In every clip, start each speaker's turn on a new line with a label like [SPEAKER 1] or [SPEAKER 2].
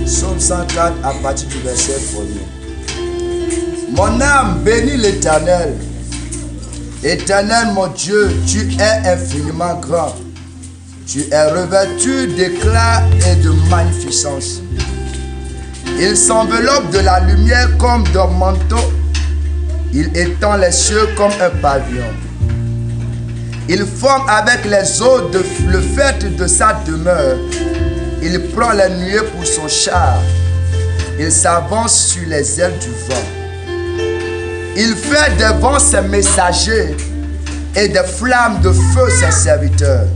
[SPEAKER 1] Psaume 104 à partir du verset 1er. Mon âme bénit l'Éternel. Éternel mon Dieu, tu es infiniment grand. Tu es revêtu d'éclat et de magnificence. Il s'enveloppe de la lumière comme d'un manteau. Il étend les cieux comme un pavillon. Il forme avec les eaux le fait de sa demeure. Il prend les nuées pour son char. Il s'avance sur les ailes du vent. Il fait des vents ses messagers et des flammes de feu ses serviteurs.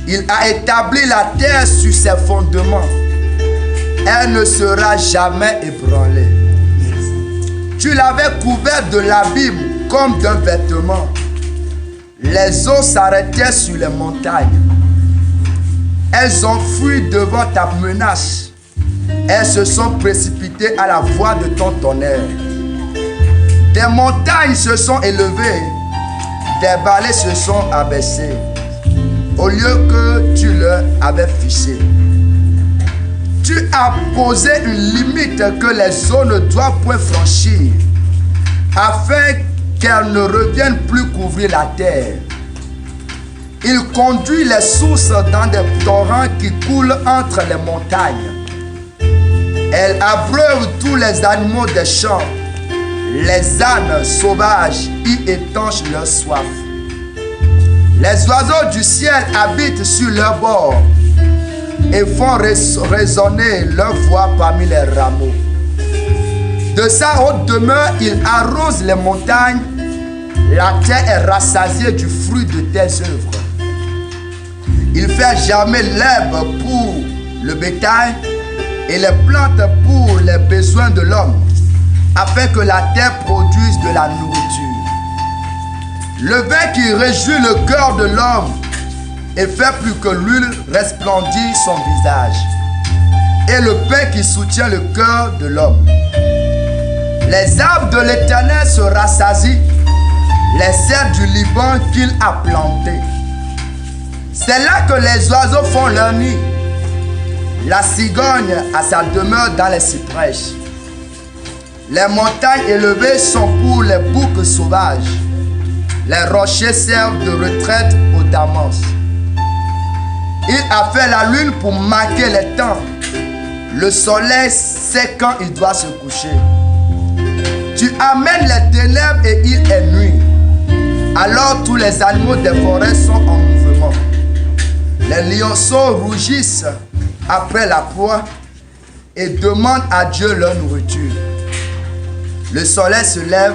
[SPEAKER 1] Il a établi la terre sur ses fondements. Elle ne sera jamais ébranlée. Tu l'avais couverte de l'abîme comme d'un vêtement. Les eaux s'arrêtaient sur les montagnes. Elles ont fui devant ta menace. Elles se sont précipitées à la voix de ton tonnerre. Des montagnes se sont élevées, des vallées se sont abaissées, au lieu que tu leur avais fixé. Tu as posé une limite que les eaux ne doivent point franchir, afin qu'elles ne reviennent plus couvrir la terre. Il conduit les sources dans des torrents qui coulent entre les montagnes. Elle abreuve tous les animaux des champs. Les ânes sauvages y étanchent leur soif. Les oiseaux du ciel habitent sur leur bord et font résonner leur voix parmi les rameaux. De sa haute demeure, il arrose les montagnes. La terre est rassasiée du fruit de tes œuvres. Il fait germer l'herbe pour le bétail et les plantes pour les besoins de l'homme, afin que la terre produise de la nourriture. Le vin qui réjouit le cœur de l'homme et fait plus que l'huile resplendir son visage, et le pain qui soutient le cœur de l'homme. Les arbres de l'Éternel se rassasient, les cèdres du Liban qu'il a plantés. C'est là que les oiseaux font leur nid. La cigogne a sa demeure dans les cyprès. Les montagnes élevées sont pour les boucs sauvages. Les rochers servent de retraite aux damances. Il a fait la lune pour marquer les temps. Le soleil sait quand il doit se coucher. Tu amènes les ténèbres et il est nuit. Alors tous les animaux des forêts sont en mouvement. Les lionceaux rougissent après la proie et demandent à Dieu leur nourriture. Le soleil se lève,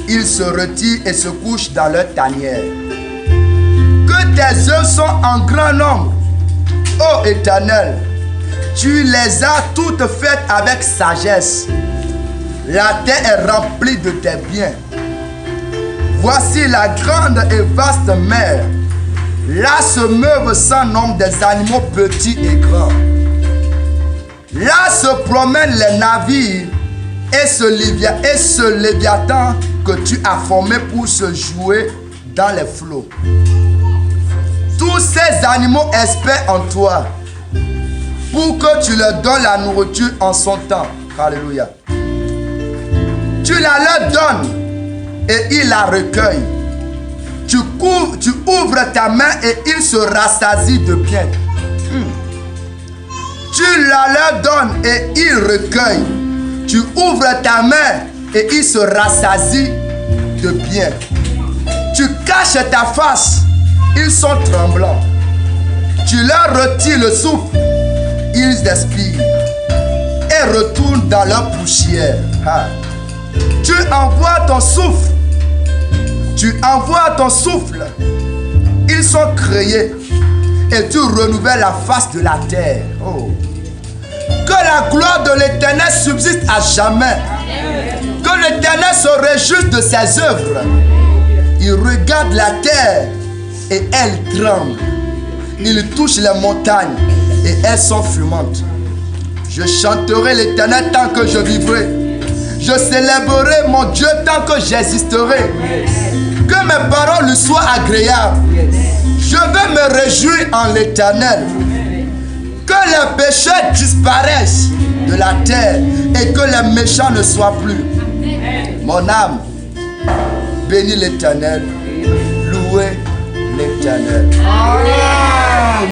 [SPEAKER 1] ils se retirent et se couchent dans leur tanière. Que tes œuvres sont en grand nombre, ô Éternel. Tu les as toutes faites avec sagesse. La terre est remplie de tes biens. Voici la grande et vaste mer. Là se meuvent sans nombre des animaux petits et grands. Là se promènent les navires et ce léviathan que tu as formé pour se jouer dans les flots. Tous ces animaux espèrent en toi pour que tu leur donnes la nourriture en son temps. Alléluia. Tu la leur donnes et ils la recueillent. Tu ouvres ta main et ils se rassasient de bien. Tu la leur donnes et ils recueillent. Tu ouvres ta main et ils se rassasient de bien. Tu caches ta face, ils sont tremblants. Tu leur retires le souffle, ils expirent et retournent dans leur poussière. Tu envoies ton souffle. Tu envoies ton souffle. Ils sont créés et tu renouvelles la face de la terre. Oh. Que la gloire de l'Éternel subsiste à jamais. Que l'Éternel se réjouisse de ses œuvres. Il regarde la terre et elle tremble. Il touche les montagnes et elles sont fumantes. Je chanterai l'Éternel tant que je vivrai. Je célébrerai mon Dieu tant que j'existerai. Que mes paroles lui soient agréables. Je vais me réjouir en l'Éternel. Que les péchés disparaissent de la terre et que les méchants ne soient plus. Mon âme, bénis l'Éternel, louez l'Éternel.